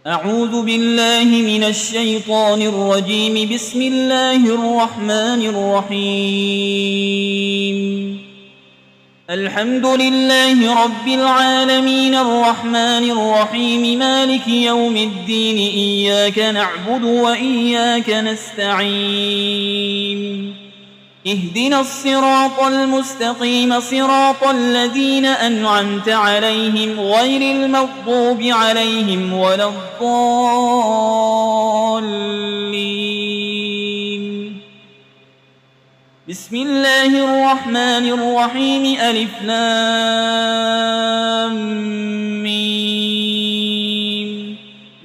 أعوذ بالله من الشيطان الرجيم. بسم الله الرحمن الرحيم. الحمد لله رب العالمين الرحمن الرحيم مالك يوم الدين. إياك نعبد وإياك نستعين. اهدنا الصراط المستقيم صراط الذين أنعمت عليهم غير المغضوب عليهم ولا الضالين. بسم الله الرحمن الرحيم. ألف لام ميم.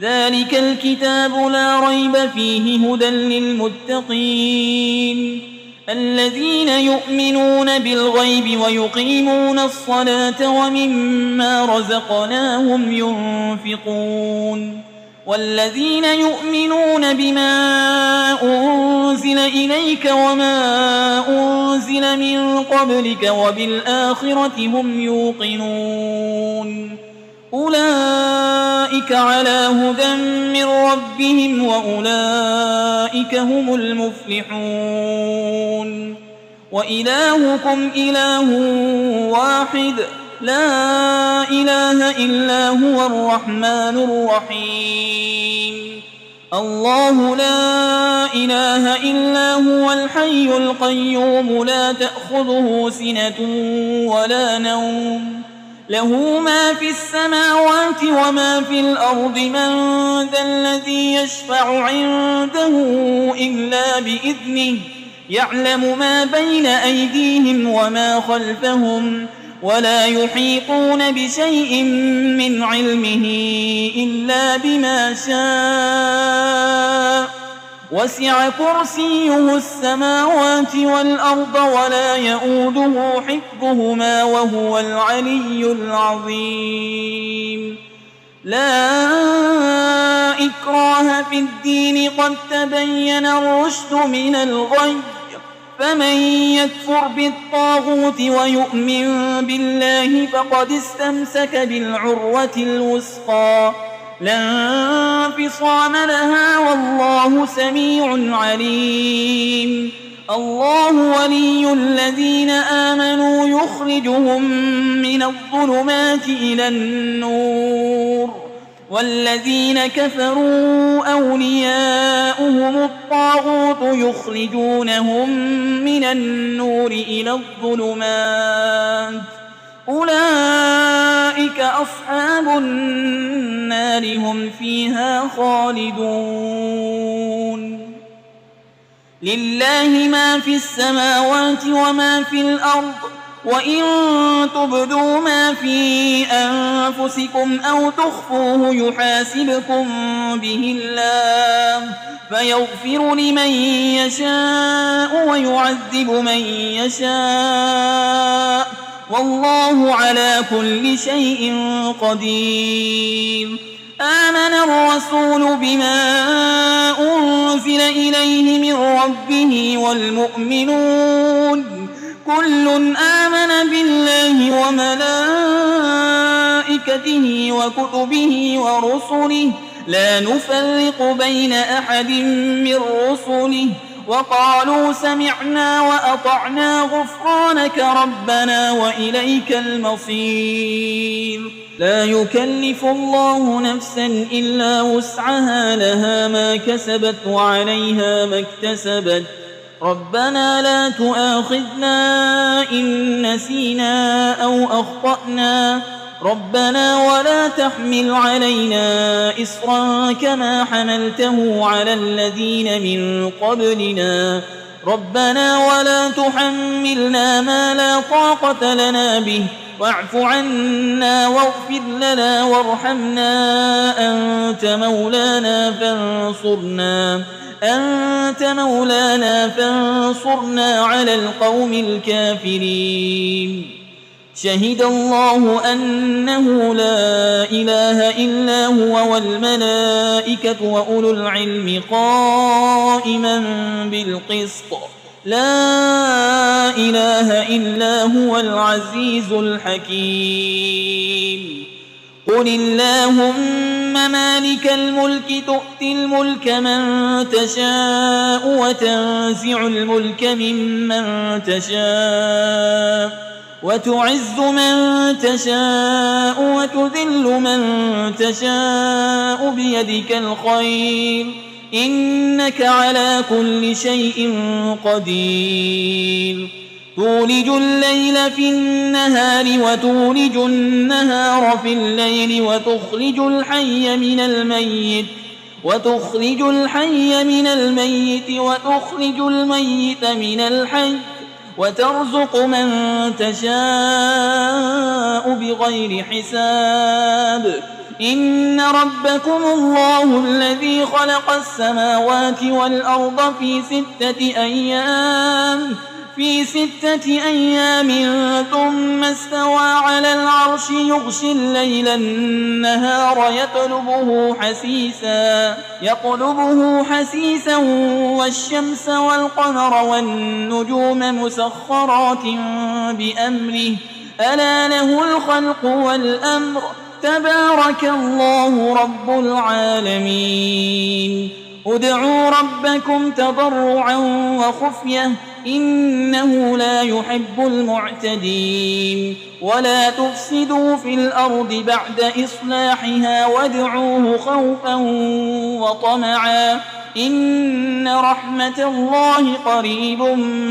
ذلك الكتاب لا ريب فيه هدى للمتقين الذين يؤمنون بالغيب ويقيمون الصلاة ومما رزقناهم ينفقون والذين يؤمنون بما أنزل إليك وما أنزل من قبلك وبالآخرة هم يوقنون أولئك على هدى من ربهم وأولئك هم المفلحون. وإلهكم إله واحد لا إله إلا هو الرحمن الرحيم. الله لا إله إلا هو الحي القيوم لا تأخذه سنة ولا نوم له ما في السماوات وما في الأرض. من ذا الذي يشفع عنده إلا بإذنه يعلم ما بين أيديهم وما خلفهم ولا يحيطون بشيء من علمه إلا بما شاء. وسع كرسيه السماوات والأرض ولا يؤوده حفظهما وهو العلي العظيم. لا إكراه في الدين قد تبين الرشد من الغي. فمن يكفر بالطاغوت ويؤمن بالله فقد استمسك بالعروة الوثقى لا انفصام لها والله سميع عليم. الله ولي الذين آمنوا يخرجهم من الظلمات إلى النور والذين كفروا أولياؤهم الطاغوت يخرجونهم من النور إلى الظلمات أولئك أصحاب النار هم فيها خالدون. لله ما في السماوات وما في الأرض وإن تبدوا ما في أنفسكم أو تخفوه يحاسبكم به الله فيغفر لمن يشاء ويعذب من يشاء والله على كل شيء قدير. آمن الرسول بما أنزل إليه من ربه والمؤمنون كل آمن بالله وملائكته وكتبه ورسله لا نفرق بين أحد من رسله وقالوا سمعنا وأطعنا غفرانك ربنا وإليك المصير. لا يكلف الله نفسا إلا وسعها لها ما كسبت وعليها ما اكتسبت. ربنا لا تؤاخذنا إن نسينا أو أخطأنا ربنا ولا تحمل علينا إصرا كما حملته على الذين من قبلنا ربنا ولا تحملنا ما لا طاقة لنا به واعف عنا واغفر لنا وارحمنا أنت مولانا فانصرنا على القوم الكافرين. شهد الله أنه لا إله إلا هو والملائكة وأولو العلم قائما بالقسط لا إله إلا هو العزيز الحكيم. قل اللهم مالك الملك تؤتي الملك من تشاء وتنزع الملك ممن تشاء وتعز من تشاء وتذل من تشاء بيدك الخير إنك على كل شيء قدير تولج الليل في النهار وتولج النهار في الليل وتخرج الحي من الميت وتخرج الميت من الحي وترزق من تشاء بغير حساب إن ربكم الله الذي خلق السماوات والأرض في 6 أيام ثم استوى على العرش يغشي الليل النهار يطلبه حسيسا والشمس والقمر والنجوم مسخرات بأمره ألا له الخلق والأمر تبارك الله رب العالمين ادعوا ربكم تضرعا وخفية إنه لا يحب المعتدين ولا تفسدوا في الأرض بعد إصلاحها وادعوه خوفا وطمعا إن رحمة الله قريب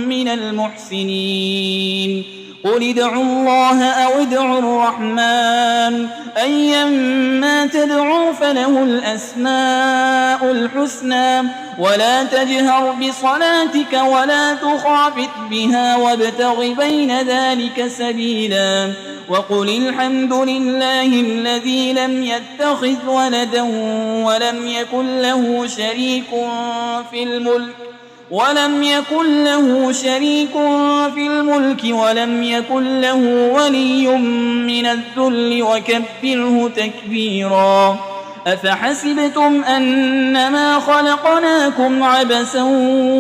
من المحسنين قل ادعوا الله أو ادعوا الرحمن أيما تدعوا فله الأسماء الحسنى ولا تجهر بصلاتك ولا تخافت بها وابتغ بين ذلك سبيلا وقل الحمد لله الذي لم يتخذ ولدا ولم يكن له شريك في الملك ولم يكن له ولي من الذل وكبره تكبيرا أفحسبتم أنما خلقناكم عبثا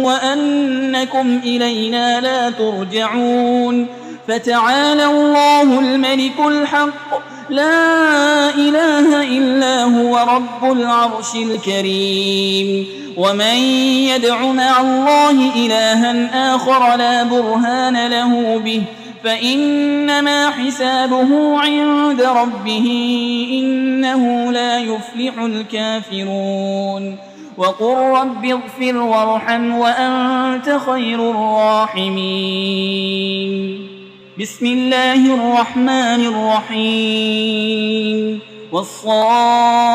وأنكم إلينا لا ترجعون فتعالى الله الملك الحق لا إله إلا هو رب العرش الكريم ومن يدع مع الله إلها آخر لا برهان له به فإنما حسابه عند ربه إنه لا يفلح الكافرون وقل رب اغفر وارحم وأنت خير الراحمين بسم الله الرحمن الرحيم والصافات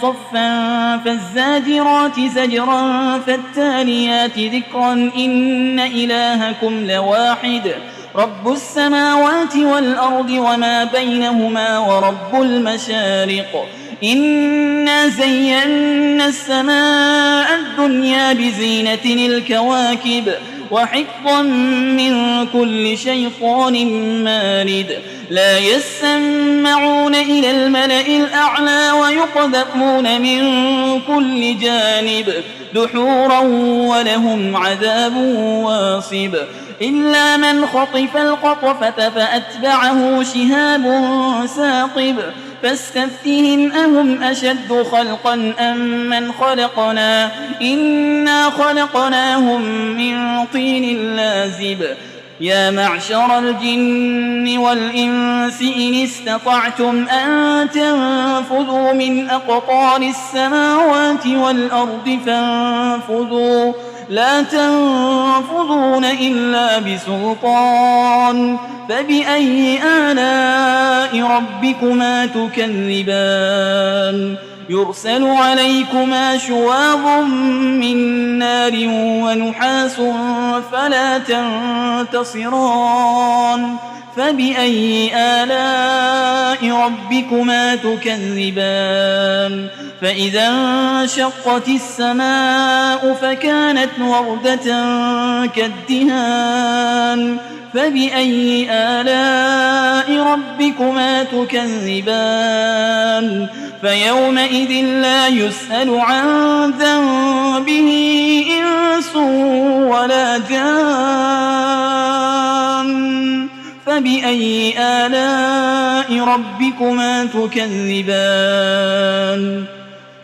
صفا فالزاجرات زجرا فالتاليات ذكرا إن إلهكم لواحد رب السماوات والأرض وما بينهما ورب المشارق إنا زينا السماء الدنيا بزينة الكواكب وحفظا من كل شيطان مارد لا يسمعون إلى الملأ الأعلى ويقذفون من كل جانب دحورا ولهم عذاب واصب إلا من خطف القطفة فأتبعه شهاب ثاقب فاستفتهم أهم أشد خلقا أم من خلقنا إنا خلقناهم من طين لازب يا معشر الجن والإنس إن استطعتم أن تنفذوا من أقطار السماوات والأرض فانفذوا لا تنفذون إلا بسلطان فبأي آلاء ربكما تكذبان يرسل عليكما شواظ من نار ونحاس فلا تنتصران فبأي آلاء ربكما تكذبان فإذا انشقت السماء فكانت وردة كالدهان فبأي آلاء ربكما تكذبان فيومئذ لا يسأل عن ذنبه إنس ولا جان فبأي آلاء ربكما تكذبان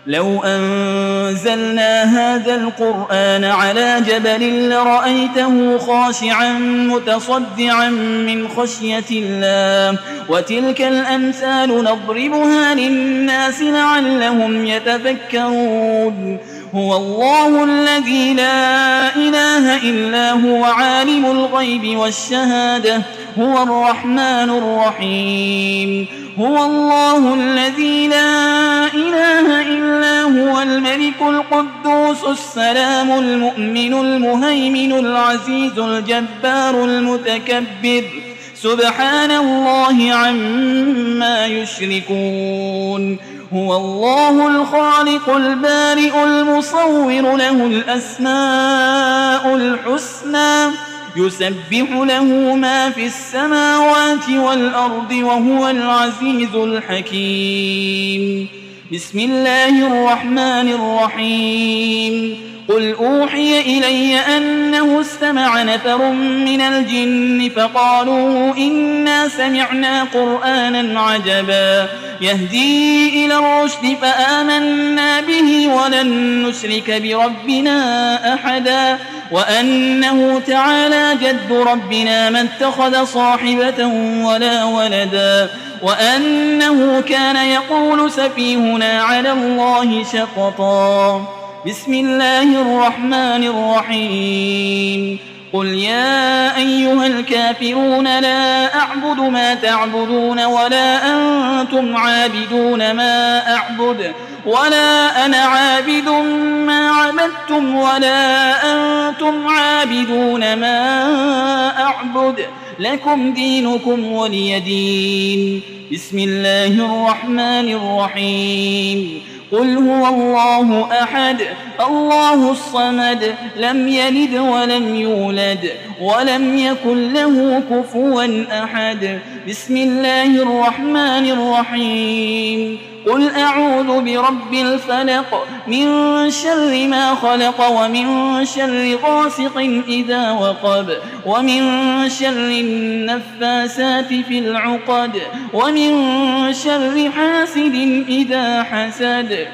لو أنزلنا هذا القرآن على جبل لرأيته خاشعا متصدعا من خشية الله وتلك الأمثال نضربها للناس لعلهم يتفكرون هو الله الذي لا إله إلا هو عالم الغيب والشهادة هو الرحمن الرحيم هو الله الذي لا إله إلا هو الملك القدوس السلام المؤمن المهيمن العزيز الجبار المتكبر سبحان الله عما يشركون هو الله الخالق البارئ المصور له الأسماء الحسنى يسبح له ما في السماوات والأرض وهو العزيز الحكيم بسم الله الرحمن الرحيم قل أوحي إلي أنه استمع نفر من الجن فقالوا إنا سمعنا قرآنا عجبا يهدي إلى الرشد فآمنا به ولن نشرك بربنا أحدا وأنه تعالى جد ربنا ما اتخذ صاحبة ولا ولدا وأنه كان يقول سفيهنا على الله شططا بسم الله الرحمن الرحيم قل يا أيها الكافرون لا أعبد ما تعبدون ولا أنتم عابدون ما أعبد ولا أنا عابد ما عبدتم ولا أنتم عابدون ما أعبد لكم دينكم ولي دين بسم الله الرحمن الرحيم قل هو الله أحد الله الصمد لم يلد ولم يولد ولم يكن له كفوا أحد بسم الله الرحمن الرحيم قل أعوذ برب الفلق من شر ما خلق ومن شر غاسق إذا وقب ومن شر النفاسات في العقد ومن شر حاسد إذا حسد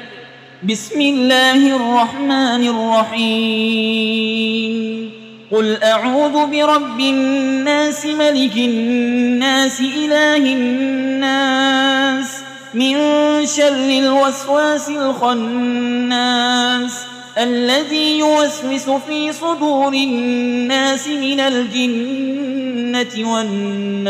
بسم الله الرحمن الرحيم قل أعوذ برب الناس ملك الناس إله الناس من شر الوسواس الخناس الذي يوسوس في صدور الناس من الجنة والناس